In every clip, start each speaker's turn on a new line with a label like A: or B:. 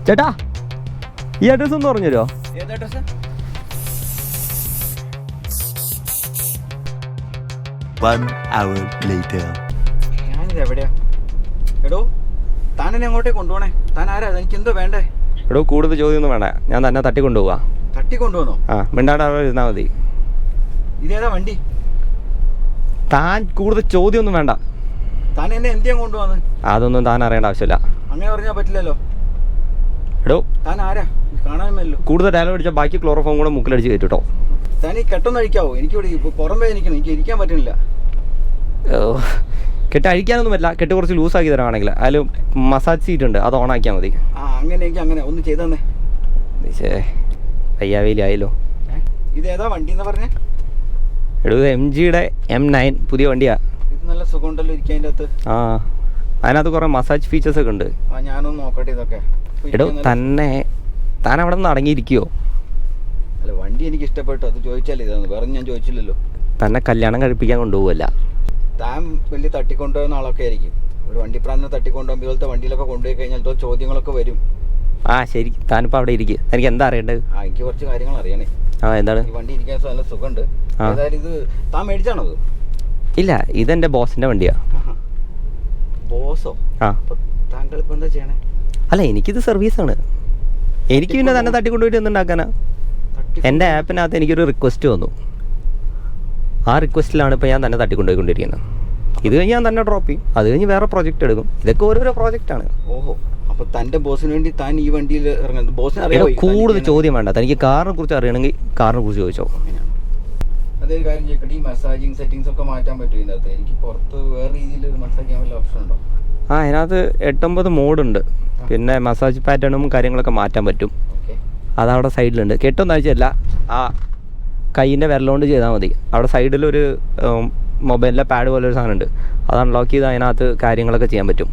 A: ചേട്ടാ ഈ അഡ്രസ് ഒന്ന് പറഞ്ഞു തരുമോ?
B: ഏത് അഡ്രസ്? ഞാനിത് എവിടെയാ? എടോ താൻ എന്നെ അങ്ങോട്ടേ കൊണ്ടുപോണേ. താൻ ആരാ? എനിക്ക് എന്തോ വേണ്ടേ?
A: എടോ കൂടുതൽ ചോദ്യമൊന്നും വേണ്ട, ഞാൻ തന്നെ തട്ടിക്കൊണ്ടുപോവാ.
B: തട്ടിക്കൊണ്ടുപോന്നോ?
A: ആ മിണ്ടാണ്ട് അവിടെ ഇരുന്നാൽ മതി.
B: ഇതേതാ വണ്ടി?
A: താൻ കൂടുതൽ ചോദ്യമൊന്നും വേണ്ട.
B: താൻ എന്നെ എന്തിയാ കൊണ്ടുപോന്ന്?
A: അതൊന്നും താൻ അറിയേണ്ട ആവശ്യമില്ല.
B: അങ്ങനെ പറഞ്ഞാൽ പറ്റില്ലല്ലോ.
A: എടോ
B: താൻ ആരാ? കാണാമല്ലോ.
A: കൂടുതൽ ഡയലോഗ് അടിച്ചാൽ ബാക്കി ക്ലോറോഫോം കൂടെ മുക്കിലടിച്ച് കയറ്റിട്ടോ.
B: താൻ ഈ കെട്ടൊന്ന് അഴിക്കാവോ? എനിക്കിവിടെ പുറം വേദനിക്കണം, എനിക്ക് ഇരിക്കാൻ പറ്റുന്നില്ല.
A: കെട്ട് അഴിക്കാനൊന്നും പറ്റില്ല. കെട്ട് കുറച്ച് ലൂസാക്കി തരാണെങ്കിൽ അതിൽ മസാജ് സീറ്റ് ഉണ്ട്, അത് ഓണാക്കിയാൽ മതി.
B: ആ അങ്ങനെ എനിക്ക് അങ്ങനെ ഒന്ന് ചെയ്തന്നെ.
A: അയ്യാവേലി
B: ഇതേതാ വണ്ടി എന്ന് പറഞ്ഞേ?
A: എടോ MGയുടെ M9 പുതിയ വണ്ടിയാ.
B: ഇത് നല്ല സുഖമുണ്ടല്ലോ ഇരിക്കാൻ അതിൻ്റെ അകത്ത്.
A: ആ അതിനകത്ത് കുറേ മസാജ് ഫീച്ചേഴ്സ് ഒക്കെ ഉണ്ട്.
B: ആ ഞാനൊന്ന് നോക്കട്ടെ ഇതൊക്കെ.
A: എടോ താൻ അവിടെ നിന്ന് അടങ്ങിയിരിക്കുവോ?
B: അല്ല വണ്ടി എനിക്ക് ഇഷ്ടപ്പെട്ടു, അത് ചോദിച്ചാലേ ഇതാന്ന്, വേറെ ഞാൻ ചോദിച്ചില്ലല്ലോ.
A: തന്നെ കല്യാണം കഴിപ്പിക്കാൻ കൊണ്ടുപോകല്ല.
B: താൻ വലിയ തട്ടിക്കൊണ്ടുപോകുന്ന ആളൊക്കെ ആയിരിക്കും. ഒരു വണ്ടിപ്രാന്തിനെ തട്ടിക്കൊണ്ടുപോകുമ്പോൾ ഇതുപോലത്തെ വണ്ടിയിലൊക്കെ കൊണ്ടുപോയി കഴിഞ്ഞാൽ ചോദ്യങ്ങളൊക്കെ വരും.
A: ആ ശരി, താനിപ്പോൾ അവിടെ ഇരിക്കുക. എനിക്ക് എന്താ അറിയേണ്ടത്?
B: ആ എനിക്ക് കുറച്ച് കാര്യങ്ങൾ അറിയണേ.
A: ആ എന്താണ്?
B: ഈ വണ്ടി ഇരിക്കാൻ നല്ല സുഖമുണ്ട്. ഏതായാലും ഇത് താൻ മേടിച്ചാണോ? ഇത്
A: ഇല്ല, ഇതെൻ്റെ ബോസിൻ്റെ വണ്ടിയാ.
B: ബോസോ?
A: ആ
B: താങ്കൾ ഇപ്പം എന്താ ചെയ്യണേ?
A: അല്ല എനിക്കിത് സർവീസാണ്. എനിക്ക് പിന്നെ തന്നെ തട്ടിക്കൊണ്ടുപോയിട്ട് എന്തുണ്ടാക്കാനാ? എൻ്റെ ആപ്പിനകത്ത് എനിക്കൊരു റിക്വസ്റ്റ് വന്നു. ആ റിക്വസ്റ്റിലാണ് ഇപ്പോൾ ഞാൻ തന്നെ തട്ടിക്കൊണ്ടുപോയിക്കൊണ്ടിരിക്കുന്നത്. ഇത് കഴിഞ്ഞ് ഞാൻ തന്നെ ഡ്രോപ്പ് ചെയ്യും, അത് കഴിഞ്ഞ് വേറെ പ്രോജക്റ്റ് എടുക്കും. ഇതൊക്കെ ഓരോരോ പ്രോജക്റ്റാണ്.
B: ഓഹോ, അപ്പോൾ തൻ്റെ ബോസിന് വേണ്ടി താൻ ഈ വണ്ടിയിൽ ഇറങ്ങുന്നത്? ബോസിന് അറിയാമോ?
A: കൂടുതൽ ചോദ്യം വേണ്ട, തനിക്ക് കാറിനെ കുറിച്ച് അറിയണമെങ്കിൽ കാറിനെ കുറിച്ച് ചോദിച്ചോ.
B: അതൊരു കാര്യം ചോദിക്കട്ടെ, ഈ മസാജിങ് സെറ്റിങ്സ് ഒക്കെ മാറ്റാൻ പറ്റും ഇതിനകത്ത്? എനിക്ക് പുറത്ത് വേറെ രീതിയിൽ മസാജ് ചെയ്യാൻ വല്ല ഓപ്ഷൻ ഉണ്ടോ?
A: ആ അതിനകത്ത് 8-9 മോഡുണ്ട്. പിന്നെ മസാജ് പാറ്റേണും കാര്യങ്ങളൊക്കെ മാറ്റാൻ പറ്റും. അതവിടെ സൈഡിലുണ്ട്. കെട്ടൊന്നും ആഴ്ചയല്ല, ആ കൈയിൻ്റെ വിരലുകൊണ്ട് ചെയ്താൽ മതി. അവിടെ സൈഡിലൊരു മൊബൈലിലെ പാഡ് പോലെ ഒരു സാധനം ഉണ്ട്, അത് അൺലോക്ക് ചെയ്ത് അതിനകത്ത് കാര്യങ്ങളൊക്കെ ചെയ്യാൻ പറ്റും.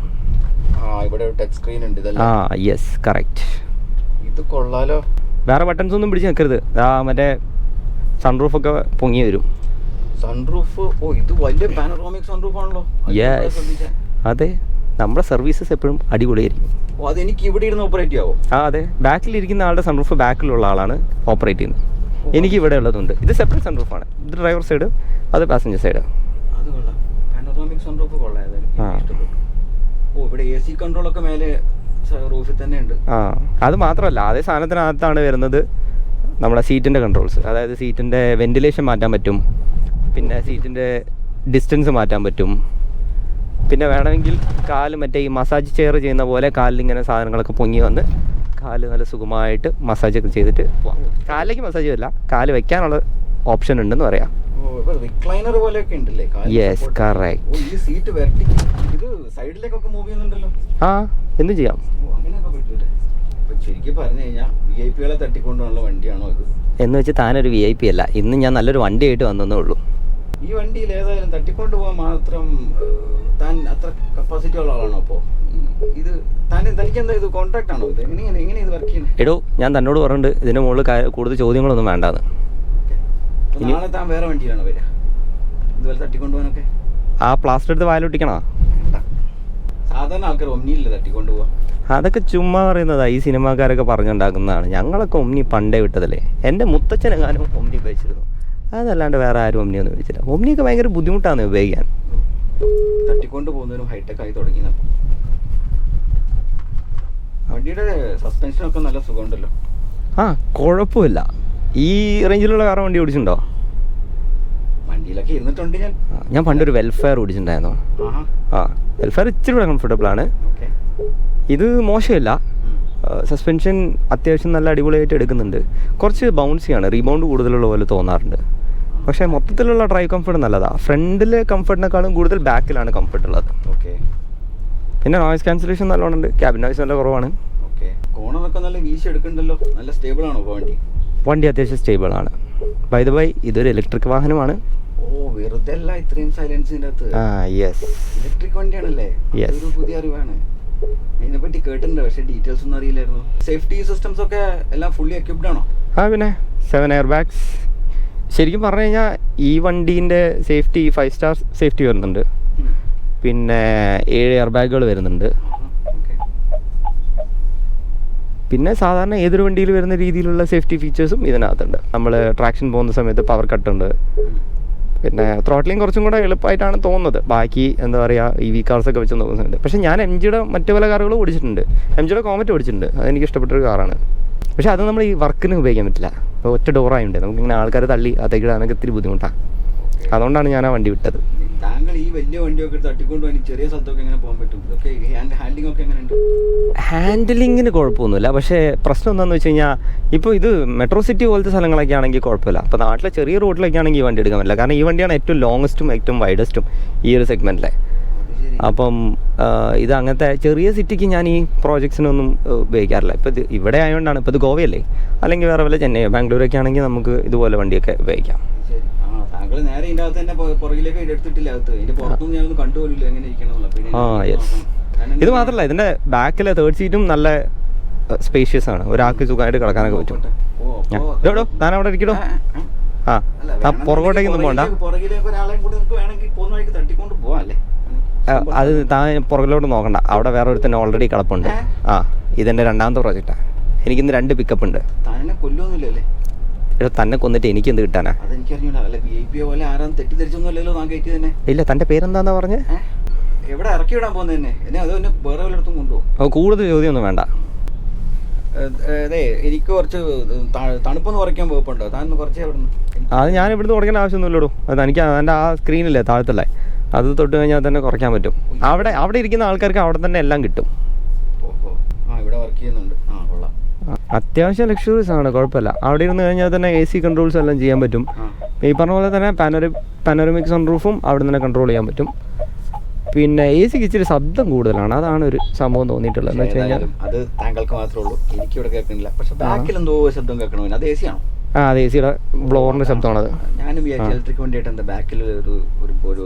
B: ഇവിടെ ഒരു ടച്ച് സ്ക്രീൻ ഉണ്ട്.
A: ആ യെസ് കറക്റ്റ്.
B: ഇത് കൊള്ളാലോ.
A: വേറെ ബട്ടൺസ് ഒന്നും പിടിച്ച് നിൽക്കരുത്. മറ്റേ സൺറൂഫൊക്കെ പൊങ്ങി വരും.
B: സൺറൂഫ്? ഓ ഇത് വലിയ പാനറോമിക് സൺറൂഫ് ആണല്ലോ.
A: യെസ് അതെ, നമ്മുടെ സർവീസസ് എപ്പോഴും അടിപൊളിയായിരിക്കും.
B: ഓ അതെനിക്ക് ഇവിടെ ഇരുന്ന് ഓപ്പറേറ്റ് ചെയ്യാവോ?
A: ആ അതെ, ബാക്കിലിരിക്കുന്ന ആളുടെ സൺറൂഫ് ബാക്കിലുള്ള ആളാണ് ഓപ്പറേറ്റ് ചെയ്യുന്നത്. എനിക്ക് ഇവിടെ ഉള്ളതുണ്ട്. ഇത് സെപ്പറേറ്റ് സൺറൂഫാണ്. ഇത് ഡ്രൈവർ സൈഡ്, അത് പാസഞ്ചർ സൈഡ്.
B: അത് കൊള്ളാം, പാനറോമിക് സൺറൂഫ് കൊള്ളാം. ഓ ഇവിടെ AC കൺട്രോളൊക്കെ മേലെ റൂഫിൽ തന്നെ ഉണ്ട്.
A: ആ അത് മാത്രമല്ല, അതേ സാധനത്തിനകത്താണ് വരുന്നത് നമ്മുടെ സീറ്റിൻ്റെ കൺട്രോൾസ്. അതായത് സീറ്റിൻ്റെ വെന്റിലേഷൻ മാറ്റാൻ പറ്റും, പിന്നെ സീറ്റിൻ്റെ ഡിസ്റ്റൻസ് മാറ്റാൻ പറ്റും. പിന്നെ വേണമെങ്കിൽ കാല് മറ്റേ ഈ മസാജ് ചെയർ ചെയ്യുന്ന പോലെ കാലിലിങ്ങനെ സാധനങ്ങളൊക്കെ പൊങ്ങി വന്ന് കാല് നല്ല സുഖമായിട്ട് മസാജൊക്കെ ചെയ്തിട്ട് പോവാം. കാലിലേക്ക് മസാജ് ചെയ്യില്ല, കാല് വെക്കാനുള്ള ഓപ്ഷൻ ഉണ്ടെന്ന് പറയാം.
B: റിക്ലൈനർ പോലെയൊക്കെ ഉണ്ടല്ലേ?
A: Yes correct.
B: ഈ സീറ്റ് വെർട്ടിക്കൽ, ഇത് സൈഡിലേക്കൊക്കെ മൂവ് ചെയ്യുന്നുണ്ടല്ലോ.
A: ആ എന്തും ചെയ്യാം.
B: അങ്ങനെയൊക്കെ പറ്റൂലേ? ശരിക്കും പറഞ്ഞു കഴിഞ്ഞാൽ VIP-കളെ തട്ടിക്കൊണ്ടുള്ള വണ്ടിയാണോ ഇത്? എന്ന്
A: വെച്ച് താനൊരു VIP അല്ല. ഇന്ന് ഞാൻ നല്ലൊരു വണ്ടിയായിട്ട് വന്നേ ഉള്ളൂ.
B: ഈ വണ്ടിയിൽ ഏതായാലും തട്ടിക്കൊണ്ട് പോകാൻ മാത്രം താൻ അത്ര കപ്പാസിറ്റി ഉള്ള ആളാണോ? അപ്പോൾ ഇത് തനിക്കെന്താ ഇത് കോൺട്രാക്ട് ആണോ? ഇത് എങ്ങനെ ഇത് വർക്ക് ചെയ്യുന്നത്?
A: എടോ ഞാൻ തന്നോട് പറഞ്ഞിട്ട് ഇതിൻ്റെ മുകളിൽ കൂടുതൽ ചോദ്യങ്ങളൊന്നും വേണ്ടാന്ന്.
B: നാളെ താൻ വേറെ വണ്ടിയിലാണോ വരിക ഇതുപോലെ തട്ടിക്കൊണ്ടുപോകാനൊക്കെ?
A: ആ പ്ലാസ്റ്റർ എടുത്ത് വായിലൊട്ടിക്കണോ?
B: സാധാരണ ആൾക്കാർ ഒമ്നിയില്ലേ തട്ടിക്കൊണ്ടു പോവാ?
A: അതൊക്കെ ചുമ്മാ പറയുന്നതാ, ഈ സിനിമാക്കാരൊക്കെ പറഞ്ഞുണ്ടാക്കുന്നതാണ്. ഞങ്ങളൊക്കെ ഒമ്നി പണ്ടേ വിട്ടതല്ലേ. എൻ്റെ മുത്തച്ഛനെങ്ങാനും ഒമ്നി ഉപയോഗിച്ചിരുന്നു, അതല്ലാണ്ട് വേറെ ആരും ഒമ്നി ഒന്നും ഉപയോഗിച്ചില്ല. ഒമ്നിയൊക്കെ ഭയങ്കര ബുദ്ധിമുട്ടാണ് ഉപയോഗിക്കാൻ.
B: തട്ടിക്കൊണ്ട് പോകുന്നതിനും ഹൈടെക് ആയി തുടങ്ങി. വണ്ടിയുടെ സസ്പെൻഷനൊക്കെ നല്ല സുഖമുണ്ടല്ലോ.
A: ആ കുഴപ്പമില്ല. ഈ റേഞ്ചിലുള്ള വേറെ വണ്ടി ഓടിച്ചിട്ടുണ്ടോ?
B: വണ്ടിയിലൊക്കെ ഇരുന്നിട്ടുണ്ട്
A: ഞാൻ പണ്ടൊരു വെൽഫെയർ ഓടിച്ചിട്ടുണ്ടായിരുന്നു. ആ വെൽഫെയർ ഇച്ചിരി കൂടെ കംഫർട്ടബിൾ ആണ്. ഇത് മോശമില്ല. സസ്പെൻഷൻ അത്യാവശ്യം നല്ല അടിപൊളിയായിട്ട് എടുക്കുന്നുണ്ട്. കുറച്ച് ബൗൺസിയാണ്, റീബൗണ്ട് കൂടുതലുള്ള പോലെ തോന്നാറുണ്ട്. പക്ഷേ മൊത്തത്തിലുള്ള ഡ്രൈവ് കംഫർട്ട് നല്ലതാണ്. ഫ്രണ്ടിലെ കംഫർട്ടിനേക്കാളും കൂടുതൽ ബാക്കിലാണ് കംഫർട്ട് ഉള്ളത്. പിന്നെ നോയ്സ് ക്യാൻസലേഷൻ നല്ലോണം ഉണ്ട്. ക്യാബിൻ നോയ്സ് നല്ല കുറവാണ്.
B: കോണറൊക്കെ നല്ല വീശി എടുക്കണ്ടല്ലോ. നല്ല സ്റ്റേബിൾ ആണോ
A: വണ്ടി? അത്യാവശ്യം സ്റ്റേബിൾ ആണ്. ബൈ ദ ബൈ ഇതൊരു ഇലക്ട്രിക് വാഹനമാണ്.
B: വെറുതെ അല്ല ഇത്രയും സൈലൻസിന്റെ അകത്ത്. ഇലക്ട്രിക് വണ്ടിയാണല്ലേ? ഒരു പുതിയ അറിവാണ്. ഇതിനെപ്പറ്റി കേട്ടിട്ടുണ്ട്, പക്ഷേ ഡീറ്റെയിൽസ് ഒന്നും അറിയില്ലായിരുന്നു. സേഫ്റ്റി സിസ്റ്റംസ് ഒക്കെ എല്ലാം ഫുള്ളി എക്വിപ്ഡ് ആണോ?
A: പിന്നെ 7 എയർ ബാഗ്സ്. ശരിക്കും പറഞ്ഞു കഴിഞ്ഞാൽ ഈ വണ്ടീൻ്റെ സേഫ്റ്റി 5 സ്റ്റാർ സേഫ്റ്റി വരുന്നുണ്ട്. പിന്നെ 7 എയർ ബാഗുകൾ വരുന്നുണ്ട്. പിന്നെ സാധാരണ ഏതൊരു വണ്ടിയിൽ വരുന്ന രീതിയിലുള്ള സേഫ്റ്റി ഫീച്ചേഴ്സും ഇതിനകത്തുണ്ട്. നമ്മൾ ട്രാക്ഷൻ പോകുന്ന സമയത്ത് പവർ കട്ടുണ്ട്. പിന്നെ ത്രോട്ട്ലിങ് കുറച്ചും കൂടെ എളുപ്പമായിട്ടാണ് തോന്നുന്നത് ബാക്കി എന്താ പറയുക EV കാർസൊക്കെ വെച്ച് നോക്കുന്ന സമയത്ത്. പക്ഷേ ഞാൻ MGയുടെ മറ്റു പല കാറുകളും ഓടിച്ചിട്ടുണ്ട്. MGയുടെ കോമറ്റ് ഓടിച്ചിട്ടുണ്ട്. അതെനിക്ക് ഇഷ്ടപ്പെട്ടൊരു കാറാണ്. പക്ഷേ അത് നമ്മൾ ഈ വർക്കിന് ഉപയോഗിക്കാൻ പറ്റില്ല. ഒറ്റ ഡോറായുണ്ട്. നമുക്കിങ്ങനെ ആൾക്കാർ തള്ളി അതേക്ക് ഇടാനൊക്കെ ഇത്തിരി ബുദ്ധിമുട്ടാണ്. അതുകൊണ്ടാണ് ഞാൻ ആ വണ്ടി വിട്ടത്.
B: താങ്കൾ ഈ വലിയ വണ്ടിയൊക്കെ തട്ടിക്കൊണ്ട് പോയി ചെറിയ സ്ഥലത്തൊക്കെ എങ്ങനെ പോകാൻ പറ്റും? ഇതൊക്കെ ഹാൻഡിലിംഗ് ഒക്കെ എങ്ങനെയുണ്ട്?
A: ഹാൻഡിലിങ്ങിന് കുഴപ്പമൊന്നുമില്ല. പക്ഷേ പ്രശ്നം എന്താണെന്ന് വെച്ച് കഴിഞ്ഞാൽ ഇപ്പോൾ ഇത് മെട്രോ സിറ്റി പോലത്തെ സ്ഥലങ്ങളൊക്കെ ആണെങ്കിൽ കുഴപ്പമില്ല. അപ്പോൾ നാട്ടിലെ ചെറിയ റോഡിലൊക്കെ ആണെങ്കിൽ ഈ വണ്ടി എടുക്കാൻ പറ്റില്ല. കാരണം ഈ വണ്ടിയാണ് ഏറ്റവും ലോങ്ങസ്റ്റും ഏറ്റവും വൈഡസ്റ്റും ഈ ഒരു സെഗ്മെൻറ്റിലെ. അപ്പം ഇത് അങ്ങനത്തെ ചെറിയ സിറ്റിക്ക് ഞാൻ ഈ പ്രോജക്ട്സിനൊന്നും ഉപയോഗിക്കാറില്ല. ഇപ്പോൾ ഇത് ഇവിടെ ആയതുകൊണ്ടാണ്. ഇപ്പോൾ ഇത് ഗോവയല്ലേ, അല്ലെങ്കിൽ വേറെ വല്ല ചെന്നൈയോ ബാംഗ്ലൂരൊക്കെ ആണെങ്കിൽ നമുക്ക് ഇതുപോലെ വണ്ടിയൊക്കെ ഉപയോഗിക്കാം.
B: താങ്കൾ നേരെ ഇതിൻ്റെ അകത്ത് തന്നെ പുറകിലേക്ക് എടുത്തിട്ടില്ല. അകത്ത് ഇതിൻ്റെ പുറത്തൊന്നും ഞാനൊന്ന് കണ്ടുപോലില്ല എങ്ങനെ ഇരിക്കണം.
A: യെസ്. ഇത് മാത്രമല്ല, ഇതിൻ്റെ ബാക്കിലെ തേർഡ് സീറ്റും നല്ല സ്പേഷ്യസ് ആണ്. ഒരാൾക്ക് സുഖമായിട്ട് കിടക്കാനൊക്കെ പറ്റും. ഞാൻ അവിടെ ഇരിക്കട്ടോ. പുറകോട്ടേക്കൊന്നും പോകണ്ട. അത് താൻ പുറകിലോട്ട് നോക്കണ്ട. അവിടെ വേറെ ഒരുത്തന്നെ ഓൾറെഡി കിടപ്പുണ്ട്. ഇതെൻ്റെ രണ്ടാമത്തെ പ്രോജക്റ്റാണ്. എനിക്കിന്ന് 2 പിക്കപ്പ് ഉണ്ട്. തന്നെ കൊന്നിട്ട് എനിക്ക് എന്ത് കിട്ടാനാ? ഇല്ല. തൻ്റെ പേരെന്താന്നാ പറഞ്ഞേ? കൂടുതൽ ചോദ്യമൊന്നും വേണ്ട.
B: അതെ, എനിക്ക് കുറച്ച് തണുപ്പൊന്ന് കുറയ്ക്കാൻ പോകണ്ടോ? താൻ കുറച്ച്
A: അത് ഞാൻ ഇവിടുന്ന് കുറയ്ക്കേണ്ട ആവശ്യമൊന്നുമില്ലടോ. അത് എനിക്ക് എൻ്റെ ആ സ്ക്രീനില്ലേ താഴത്തല്ലേ, അത് തൊട്ട് കഴിഞ്ഞാൽ തന്നെ കുറയ്ക്കാൻ പറ്റും. അവിടെ ഇരിക്കുന്ന ആൾക്കാർക്ക് അവിടെ തന്നെ എല്ലാം കിട്ടും.
B: ഇവിടെ വർക്ക് ചെയ്യുന്നുണ്ട്.
A: അത്യാവശ്യം ലക്ഷറീസ് ആണ്, കുഴപ്പമില്ല. അവിടെ ഇരുന്ന് കഴിഞ്ഞാൽ തന്നെ AC കൺട്രോൾസ് എല്ലാം ചെയ്യാൻ പറ്റും. ഈ പറഞ്ഞ പോലെ തന്നെ പാനോരമിക് സൺറൂഫും അവിടെ തന്നെ കൺട്രോൾ ചെയ്യാൻ പറ്റും. പിന്നെ AC-ക്ക് ഇച്ചിരി ശബ്ദം കൂടുതലാണ്. അതാണ് ഒരു സംഭവം തോന്നിയിട്ടുള്ളത്. എന്ന് വെച്ച് കഴിഞ്ഞാൽ
B: അത് താങ്കൾക്ക് മാത്രമേ ഉള്ളൂ, എനിക്കിവിടെ കേൾക്കുന്നില്ല. പക്ഷെ ബാക്കിൽ എന്തോ ശബ്ദം കേൾക്കണോ? അത് AC ആണോ?
A: അത് AC-യുടെ ബ്ലോറിൻ്റെ ശബ്ദമാണത്.
B: ഞാനും ഇലക്ട്രിക് വണ്ടിയായിട്ട് എന്താ ബാക്കിൽ ഒരു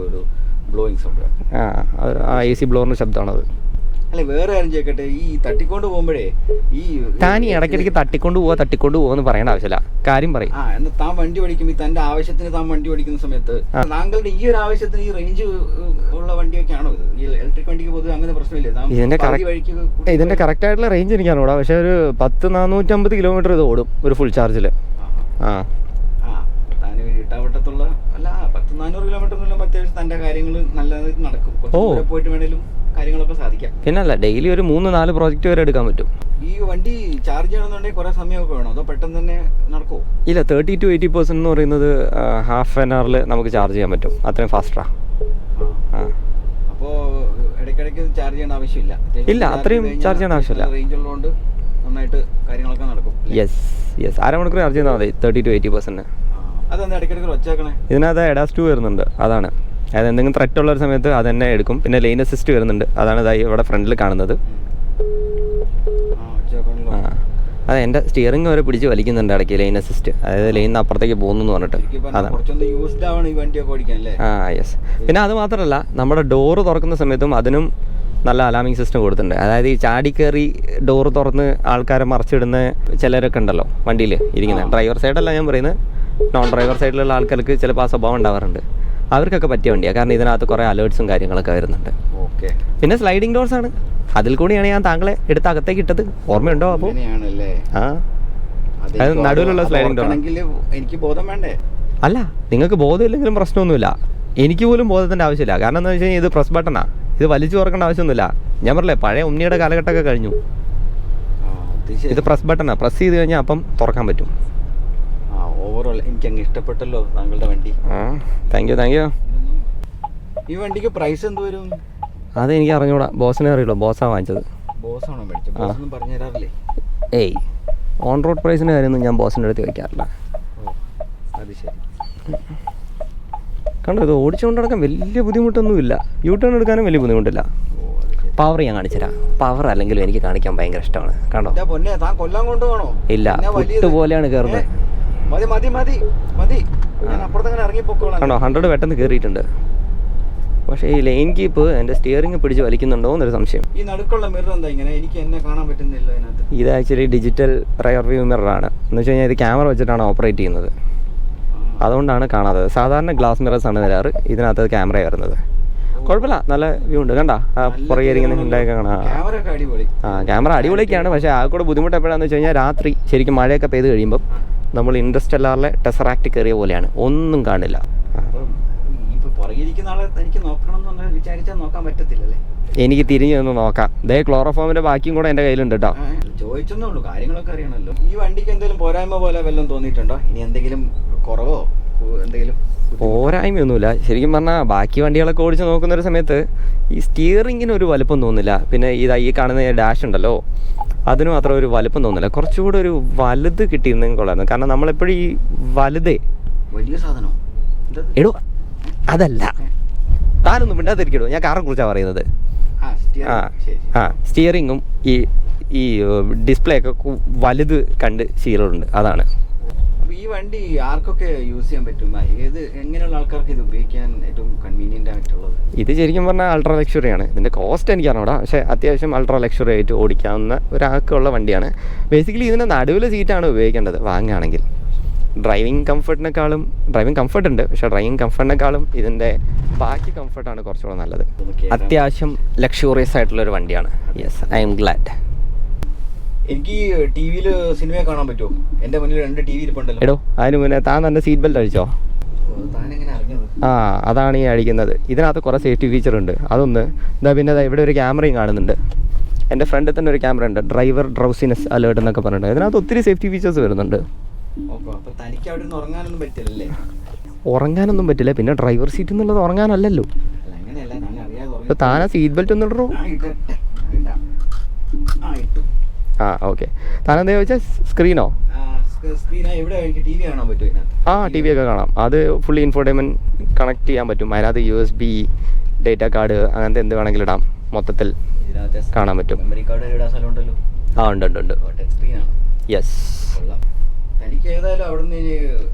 B: ബ്ലോയിങ് സൗണ്ട്.
A: AC ബ്ലോറിൻ്റെ ശബ്ദമാണത്.
B: അല്ലെ, വേറെ കാര്യം ചോദിക്കട്ടെ, ഈ തട്ടിക്കൊണ്ട് പോകുമ്പോഴേ
A: താൻ ഈ ഇടയ്ക്കിടയ്ക്ക് തട്ടിക്കൊണ്ട് പോവാന്ന് പറയേണ്ട ആവശ്യമില്ല. കാര്യം പറയും.
B: എന്നാൽ താൻ വണ്ടി ഓടിക്കുമ്പോൾ തന്റെ ആവശ്യത്തിന് താൻ വണ്ടി ഓടിക്കുന്ന സമയത്ത് താങ്കളുടെ ഈ ഒരു ആവശ്യത്തിന് ഈ റേഞ്ച് ഉള്ള വണ്ടിയൊക്കെ ആണോ ഇത്? ഈ ഇലക്ട്രിക് വണ്ടിക്ക് പൊതുവെ അങ്ങനെ പ്രശ്നമില്ലേ?
A: ഇതിന്റെ കറക്റ്റ് ആയിട്ടുള്ള റേഞ്ച് എനിക്കാണ് ഓടാ. പക്ഷെ ഒരു 450 കിലോമീറ്റർ ഇത് ഓടും ഒരു ഫുൾ ചാർജിൽ.
B: താൻ ഇട്ടാവട്ടത്തുള്ള അല്ല 400 കിലോമീറ്റർ അത്യാവശ്യം തന്റെ കാര്യങ്ങൾ നല്ലതായിട്ട് നടക്കും. പോയിട്ട് വേണേലും കാര്യങ്ങളൊക്കെ സാധിക്കാം.
A: പിന്നല്ല, ഡെയിലി ഒരു 3-4 പ്രോജക്റ്റ് വരെ എടുക്കാൻ പറ്റും.
B: ഈ വണ്ടി ചാർജ് ചെയ്യണമെന്നുണ്ടെങ്കിൽ കുറെ സമയമൊക്കെ വേണോ, അതോ പെട്ടെന്ന് തന്നെ നടക്കുമോ?
A: ഇല്ല, 30 to 80% എന്ന് പറയുന്നത് ഹാഫ് ആൻ അവറിൽ നമുക്ക് ചാർജ് ചെയ്യാൻ പറ്റും. അത്രയും ഫാസ്റ്റാ.
B: അപ്പോൾ ഇടയ്ക്കിടയ്ക്ക് ചാർജ് ചെയ്യേണ്ട ആവശ്യമില്ല.
A: ഇല്ല, അത്രയും ചാർജ് ചെയ്യേണ്ട ആവശ്യമില്ല.
B: റേഞ്ച് ഉള്ളതുകൊണ്ട് നന്നായിട്ട് കാര്യങ്ങളൊക്കെ നടക്കും.
A: യെസ്. അരമണിക്കൂർ ചാർജ് ചെയ്താൽ മതി 30 to 80%.
B: അതെന്താ ഇടയ്ക്കിടയ്ക്ക് വെച്ചേക്കണേ?
A: ഇതിനകത്ത് ADAS 2 വരുന്നുണ്ട്. അതാണ്. അതായത് എന്തെങ്കിലും ത്രെറ്റ് ഉള്ള ഒരു സമയത്ത് അത് തന്നെ എടുക്കും. പിന്നെ ലെയിൻ അസിസ്റ്റ് വരുന്നുണ്ട്. അതാണ് ഇതായി ഇവിടെ ഫ്രണ്ടിൽ കാണുന്നത്. അതെ, എൻ്റെ സ്റ്റിയറിംഗ് വരെ പിടിച്ച് വലിക്കുന്നുണ്ട് ഇടയ്ക്ക് ലെയിൻ അസിസ്റ്റ്. അതായത് ലൈനിന് അപ്പുറത്തേക്ക് പോകുന്നു എന്ന് പറഞ്ഞിട്ട്. അതാണ്. യെസ്. പിന്നെ അത് മാത്രമല്ല, നമ്മുടെ ഡോറ് തുറക്കുന്ന സമയത്തും അതിനും നല്ല അലാമിങ് സിസ്റ്റം കൊടുത്തിട്ടുണ്ട്. അതായത് ഈ ചാടിക്കയറി ഡോറ് തുറന്ന് ആൾക്കാരെ മറിച്ചിടുന്ന ചിലരൊക്കെ ഉണ്ടല്ലോ വണ്ടിയിൽ ഇരിക്കുന്നത്. ഡ്രൈവർ സൈഡല്ല ഞാൻ പറയുന്നത്, നോൺ ഡ്രൈവർ സൈഡിലുള്ള ആൾക്കാർക്ക് ചിലപ്പോൾ ആ സ്വഭാവം ഉണ്ടാവാറുണ്ട്. അവർക്കൊക്കെ പറ്റിയ വണ്ടിയാണ്. കാരണം ഇതിനകത്ത് കുറേ അലേർട്സും കാര്യങ്ങളൊക്കെ വരുന്നുണ്ട്. പിന്നെ സ്ലൈഡിങ് ഡോർസ് ആണ്. അതിൽ കൂടിയാണ് ഞാൻ താങ്കളെ എടുത്ത് അകത്തേക്ക് ഇട്ടത്. ഓർമ്മയുണ്ടോ? അപ്പോൾ അത് നടുവിലുള്ള സ്ലൈഡിങ് ഡോർ.
B: എനിക്ക് ബോധം വേണ്ടേ?
A: അല്ല, നിങ്ങൾക്ക് ബോധമില്ലെങ്കിലും പ്രശ്നമൊന്നുമില്ല. എനിക്ക് പോലും ബോധത്തിൻ്റെ ആവശ്യമില്ല. കാരണം എന്താ വെച്ച് കഴിഞ്ഞാൽ ഇത് പ്രസ് ബട്ടണാണ്. ഇത് വലിച്ചു തുറക്കേണ്ട ആവശ്യമൊന്നുമില്ല. ഞാൻ പറഞ്ഞില്ലേ, പഴയ ഉണ്ണിയുടെ കാലഘട്ടമൊക്കെ കഴിഞ്ഞു. ഇത് പ്രസ് ബട്ടണാണ്. പ്രസ് ചെയ്ത് കഴിഞ്ഞാൽ അപ്പം തുറക്കാൻ പറ്റും.
B: ഓവറോൾ എനിക്ക് അങ്ങ് ഇഷ്ടപ്പെട്ടല്ലോ താങ്കളുടെ വണ്ടി.
A: Thank you.
B: ഈ വണ്ടിക്ക് പ്രൈസ് എന്ത് വരും?
A: അതെനിക്ക് അറിഞ്ഞൂടാ. ബോസിനെ അറിയുള്ളൂ. ബോസാണ് വാങ്ങിച്ചത്.
B: ബോസാണോ മേടിച്ചത്? ബോസൊന്നും പറഞ്ഞു തരാറില്ലേ?
A: ഏയ്, ഓൺ റോഡ് പ്രൈസിൻ്റെ കാര്യമൊന്നും ഞാൻ ബോസിൻ്റെ അടുത്ത് വയ്ക്കാറില്ല.
B: അത് ശരി.
A: കണ്ടോ, ഇത് ഓടിച്ചുകൊണ്ട് നടക്കാൻ വലിയ ബുദ്ധിമുട്ടൊന്നുമില്ല. യു ടേൺ എടുക്കാനും വലിയ ബുദ്ധിമുട്ടില്ല. പവർ ഞാൻ കാണിച്ചുതരാം. പവർ അല്ലെങ്കിലും എനിക്ക് കാണിക്കാൻ ഭയങ്കര ഇഷ്ടമാണ്. കണ്ടോ? ഇല്ല, പുട്ട് പോലെയാണ് കയറുന്നത്. കണ്ടോ, 100 പെട്ടെന്ന് കയറിയിട്ടുണ്ട്. പക്ഷേ ഈ ലൈൻ കീപ്പ് എൻ്റെ സ്റ്റിയറിംഗ് പിടിച്ച് വലിക്കുന്നുണ്ടോ എന്നൊരു സംശയം.
B: ഈ നടുക്കുള്ള മിറർ എന്താ ഇങ്ങനെ? എനിക്ക് എന്നെ കാണാൻ പറ്റുന്നില്ല ഇതിനകത്ത്.
A: ഇത് ആക്ച്വലി ഡിജിറ്റൽ റയർ വ്യൂ മിററാണ്. എന്ന് വെച്ച് കഴിഞ്ഞാൽ ഇത് ക്യാമറ വെച്ചിട്ടാണ് ഓപ്പറേറ്റ് ചെയ്യുന്നത്. അതുകൊണ്ടാണ് കാണാത്തത്. സാധാരണ ഗ്ലാസ് മിറേഴ്സ് ആണ് വരാറ്. ഇതിനകത്ത് ക്യാമറ വരുന്നത്. കുഴപ്പമില്ല, നല്ല വ്യൂ ഉണ്ട്. കണ്ടാ പുറകെ ഇങ്ങനെ ഉണ്ടായൊക്കെ കാണാം. ക്യാമറ അടിപൊളിയൊക്കെയാണ്. പക്ഷേ ആ കൂടെ ബുദ്ധിമുട്ട് എപ്പോഴാണെന്ന് വെച്ച് കഴിഞ്ഞാൽ രാത്രി ശരിക്കും മഴയൊക്കെ പെയ്ത് കഴിയുമ്പോൾ നമ്മൾ ഇൻട്രസ്റ്റെല്ലാറിലെ ടെസറാക്ട് കയറിയ പോലെയാണ്, ഒന്നും കാണില്ല. എനിക്ക് തിരിഞ്ഞു നിന്ന് നോക്കാം. ദേ ക്ലോറോഫോമിന്റെ ബാക്കിയും കൂടെ എന്റെ കയ്യിലുണ്ട് കേട്ടോ.
B: ചോദിച്ചെന്നേ ഉള്ളൂ, കാര്യങ്ങളൊക്കെ അറിയണമല്ലോ. ഈ വണ്ടിക്ക് എന്തെങ്കിലും പോരായ്മ പോലെ വല്ലതും തോന്നിയിട്ടുണ്ടോ? ഇനി എന്തെങ്കിലും കുറവോ എന്തെങ്കിലും?
A: പോരായ്മയൊന്നുമില്ല. ശരിക്കും പറഞ്ഞാൽ ബാക്കി വണ്ടികളൊക്കെ ഓടിച്ച് നോക്കുന്ന ഒരു സമയത്ത് ഈ സ്റ്റിയറിങ്ങിന് ഒരു വലുപ്പം തോന്നില്ല. പിന്നെ ഈ കാണുന്ന ഡാഷ് ഉണ്ടല്ലോ, അതിനും അത്ര ഒരു വലുപ്പം തോന്നില്ല. കുറച്ചുകൂടെ ഒരു വലുത് കിട്ടിയിരുന്നെങ്കിൽ കൊള്ളായിരുന്നു. കാരണം നമ്മളെപ്പോഴും ഈ വലുതേ
B: വലിയ സാധനം
A: എടോ അതല്ല, താനൊന്നും മിണ്ടാതിരിക്കടോ, ഞാൻ കാറെ കുറിച്ചാണ് പറയുന്നത്. സ്റ്റിയറിങ്ങും ഈ ഡിസ്പ്ലേ ഒക്കെ വലുത് കണ്ട് ശീലമുണ്ട്, അതാണ്.
B: ഈ വണ്ടി ആർക്കൊക്കെ യൂസ് ചെയ്യാൻ പറ്റും? എങ്ങനെയുള്ള ആൾക്കാർക്ക് ഇത് ഉപയോഗിക്കാൻ ഏറ്റവും കൺവീനിയന്റ് ആയിട്ടുള്ളത്?
A: ഇത് ശരിക്കും പറഞ്ഞാൽ അൾട്രാ ലക്ഷറി ആണ്. ഇതിന്റെ കോസ്റ്റ് എനിക്കറിഞ്ഞൂടാ, പക്ഷേ അത്യാവശ്യം അൾട്രാ ലക്ഷറി ആയിട്ട് ഓടിക്കാവുന്ന ഒരാൾക്കുള്ള വണ്ടിയാണ്. ബേസിക്കലി ഇതിന്റെ നടുവിലെ സീറ്റാണ് ഉപയോഗിക്കേണ്ടത് വാങ്ങുകയാണെങ്കിൽ. ഡ്രൈവിംഗ് കംഫർട്ട് ഉണ്ട്, പക്ഷേ ഡ്രൈവിംഗ് കംഫർട്ടിനേക്കാളും ഇതിൻ്റെ ബാക്കി കംഫർട്ടാണ് കുറച്ചുകൂടെ നല്ലത്. അത്യാവശ്യം ലക്ഷൂറിയസ് ആയിട്ടുള്ളൊരു വണ്ടിയാണ്. Yes, I M GLAAD.
B: എനിക്ക് ടി വിയിൽ സിനിമ കാണാൻ പറ്റുമോ? എൻ്റെ മുന്നിൽ 2 TV ഇരിപ്പുണ്ടല്ലോ.
A: എടോ, അതിന് മുന്നേ താൻ തന്നെ സീറ്റ് ബെൽറ്റ് അഴിച്ചോ? അതാണ് ഈ അഴിക്കുന്നത്. ഇതിനകത്ത് കുറേ സേഫ്റ്റി ഫീച്ചർ ഉണ്ട്. അതൊന്ന് പിന്നെ ഇവിടെ ഒരു ക്യാമറയും കാണുന്നുണ്ട്. എൻ്റെ ഫ്രണ്ടിൽ തന്നെ ഒരു ക്യാമറ ഉണ്ട്, ഡ്രൈവർ ഡ്രൗസിനെസ് അലേർട്ട് എന്നൊക്കെ പറഞ്ഞിട്ട്. ഇതിനകത്ത് ഒത്തിരി സേഫ്റ്റി ഫീച്ചേഴ്സ് വരുന്നുണ്ട്. ഉറങ്ങാനൊന്നും പറ്റില്ല. പിന്നെ ഡ്രൈവർ സീറ്റ് എന്നുള്ളത് ഉറങ്ങാനല്ലല്ലോ. താൻ ആ സീറ്റ് ബെൽറ്റ് ഒന്നും ഇടറോ? ഓക്കെ. താനെന്താ ചോദിച്ചാൽ സ്ക്രീനോ? ടി വി ഒക്കെ കാണാം. അത് ഫുള്ളി ഇൻഫോർടൈൻമെന്റ് കണക്ട് ചെയ്യാൻ പറ്റും. അതിനകത്ത് USB ഡേറ്റ കാർഡ് അങ്ങനത്തെ എന്ത് വേണമെങ്കിലും ഇടാം. മൊത്തത്തിൽ കാണാൻ പറ്റും. ഉണ്ട്. യെസ്.
B: എനിക്ക് ഏതായാലും അവിടെ നിന്ന്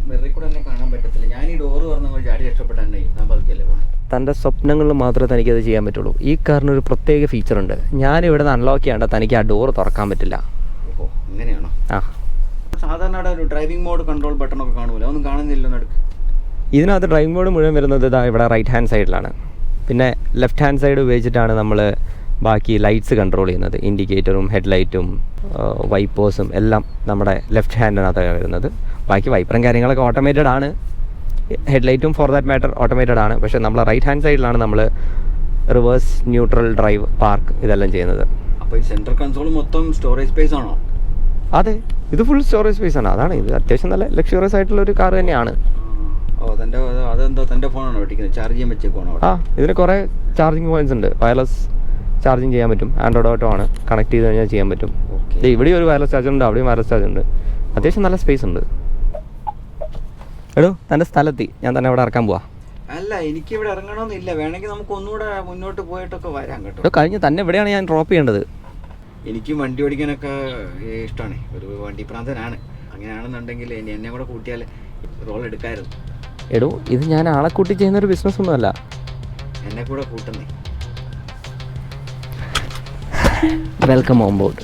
B: മെറിൽ കൂടെ തന്നെ കാണാൻ പറ്റത്തില്ല. ഞാൻ ഈ ഡോറ് പറഞ്ഞ ചാടി രക്ഷപ്പെട്ടാണ്ടേ ഞാൻ പതുക്കല്ലേ പോകണം.
A: തൻ്റെ സ്വപ്നങ്ങളിൽ മാത്രമേ തനിക്കത് ചെയ്യാൻ പറ്റുള്ളൂ. ഈ കാറിനൊരു പ്രത്യേക ഫീച്ചറുണ്ട്. ഞാനിവിടെ നിന്ന് അൺലോക്ക് ചെയ്യാണ്ട് തനിക്ക് ആ ഡോറ് തുറക്കാൻ പറ്റില്ല.
B: ഓഹോ, അങ്ങനെയാണോ? സാധാരണ അവിടെ ഒരു ഡ്രൈവിംഗ് മോഡ് കൺട്രോൾ ബട്ടണൊക്കെ കാണുമല്ലോ, ഒന്നും കാണുന്നില്ല.
A: ഇതിനകത്ത് ഡ്രൈവിംഗ് മോഡ് മുഴുവൻ വരുന്നത് ഇവിടെ റൈറ്റ് ഹാൻഡ് സൈഡിലാണ്. പിന്നെ ലെഫ്റ്റ് ഹാൻഡ് സൈഡ് ഉപയോഗിച്ചിട്ടാണ് നമ്മൾ ബാക്കി ലൈറ്റ്സ് കൺട്രോൾ ചെയ്യുന്നത്. ഇൻഡിക്കേറ്ററും ഹെഡ്ലൈറ്റും വൈപ്പേഴ്സും എല്ലാം നമ്മുടെ ലെഫ്റ്റ് ഹാൻഡിനകത്താണ് വരുന്നത്. ബാക്കി വൈപ്പറും കാര്യങ്ങളൊക്കെ ഓട്ടോമേറ്റഡ് ആണ്. ഹെഡ്ലൈറ്റും ഫോർ ദാറ്റ് മാറ്റർ ഓട്ടോമേറ്റഡ് ആണ്. പക്ഷേ നമ്മൾ റൈറ്റ് ഹാൻഡ് സൈഡിലാണ് നമ്മൾ റിവേഴ്സ്, ന്യൂട്രൽ, ഡ്രൈവ്, പാർക്ക് ഇതെല്ലാം ചെയ്യുന്നത്.
B: അപ്പോൾ ഈ സെൻട്രൽ കൺസോൾ മൊത്തം സ്റ്റോറേജ് സ്പേസ് ആണോ?
A: അതെ, ഇത് ഫുൾ സ്റ്റോറേജ് സ്പേസ് ആണ്. അതാണ് ഇത് അത്യാവശ്യം നല്ല ലക്ഷറിയസ് ആയിട്ടുള്ള ഒരു കാർ തന്നെയാണ്.
B: അതെന്താ തൻ്റെ ഫോണാണോ വെട്ടിക്കുന്നത്? ചാർജ് ചെയ്യാൻ വെച്ചേക്കോണോ?
A: ഇതിന് കുറേ ചാർജിങ് പോയിന്റ്സ് ഉണ്ട്. വയർലെസ് ചാർജിങ് ചെയ്യാൻ പറ്റും. ആൻഡ്രോയിഡ് ഓട്ടോ ആണ്, കണക്ട് ചെയ്ത് കഴിഞ്ഞാൽ ചെയ്യാൻ പറ്റും. ഇവിടെ ഒരു വയർലെസ് ചാർജർ ഉണ്ട്, അവിടെയും വയർലെസ് ചാർജർ ഉണ്ട്. അത്യാവശ്യം നല്ല സ്പേസ് ഉണ്ട്. എടോ, തൻ്റെ സ്ഥലത്തി ഞാൻ തന്നെ ഇവിടെ ഇറക്കാൻ പോവാ.
B: അല്ല, എനിക്ക് ഇവിടെ ഇറങ്ങണമെന്നില്ല. വേണമെങ്കിൽ നമുക്ക് ഒന്നുകൂടെ മുന്നോട്ട് പോയിട്ടൊക്കെ വരാം കേട്ടോ.
A: കഴിഞ്ഞ് തന്നെ ഇവിടെയാണ് ഞാൻ ഡ്രോപ്പ് ചെയ്യേണ്ടത്.
B: എനിക്ക് വണ്ടി ഓടിക്കാനൊക്കെ ഇഷ്ടമാണ്. ഒരു വണ്ടി പ്രാന്തനാണ്. അങ്ങനെയാണെന്നുണ്ടെങ്കിൽ എന്നെ കൂടെ കൂട്ടിയാൽ റോൾ എടുക്കാമായിരുന്നു.
A: എടോ, ഇത് ഞാൻ ആളെ കൂട്ടി ചെയ്യുന്നൊരു ബിസിനസ് ഒന്നുമല്ല.
B: എന്നെ കൂടെ കൂട്ടുന്നേ.
A: Welcome on board.